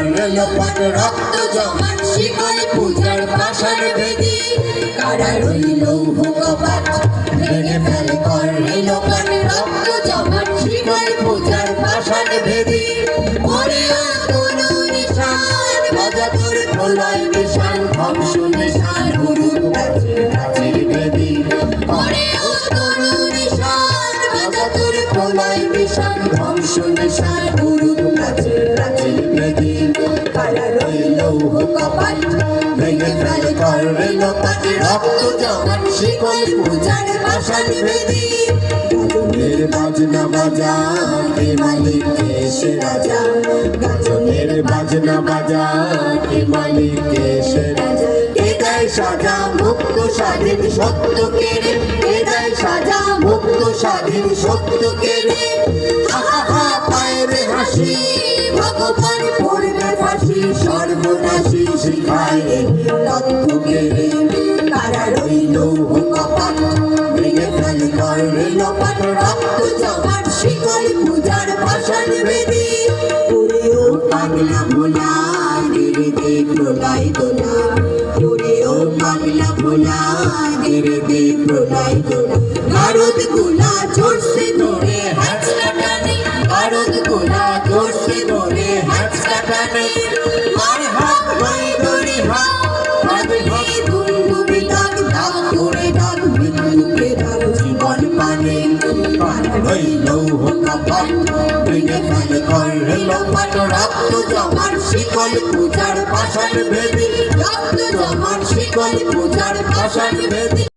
করে লোপাট রক্ত জমাট শিকল পূজার পাষাণ বেদী কারা রইল কপাট ভেঙে ফেল করে লোপাট রক্ত জমাট শিকল পূজার পাষাণ বেদী ওরে কোনো নিশান বাজা তোর প্রলয় নিশান ধ্বংস নিশান গুরুর প্রাচীর বেদী ওরে কোনো নিশান বাজা তোর প্রলয় নিশান ধ্বংস নিশান গুরুর প্রাচীর বেদী কারা রইল কপাট ভেঙে ফেল করে লোপাট রক্ত জমাট শিকল পূজার পাষাণ বেদী গাজনের বাজনা বাজা কে মালিক কে সে রাজা গাজনের বাজনা বাজা কে মালিক কে সে রাজা কে দেয় সাজা মুক্ত স্বাধীন সত্য কেড়ে কে দেয় সাজা মুক্ত স্বাধীন সত্য কেড়ে আহা পায়ের হাসি ভগবান পড়বে ফাঁসি সর্বনাশী শিখায় তথ্য কেড়ে কারা রইল কপাট ভেঙে ফেল করে লোপাট রক্ত জমাট শিকল পূজার পাষাণ বেদী ওরে ও পাগলা ভোলা গেরে দে প্রলয় দোলা ওরে ও পাগলা ভোলা গেরে দে প্রলয় দোলা ভারত গোলা জোরসে ধরে হ্যাচকা টানে ভারত গোলা জোরসে ধরে হ্যাচকা টানে আর হাত ভাই ধরে হাত ভাবে ভাবে তুমি ডাক ডাক করে ডাক মৃত্যুকে ডাক জীবন পানে পান রইল কপাট ভেঙে ফেল করে লোপাট রক্ত জমাট শিকল পূজার পাষাণ বেদী রক্ত জমাট শিকল পূজার পাষাণ বেদী।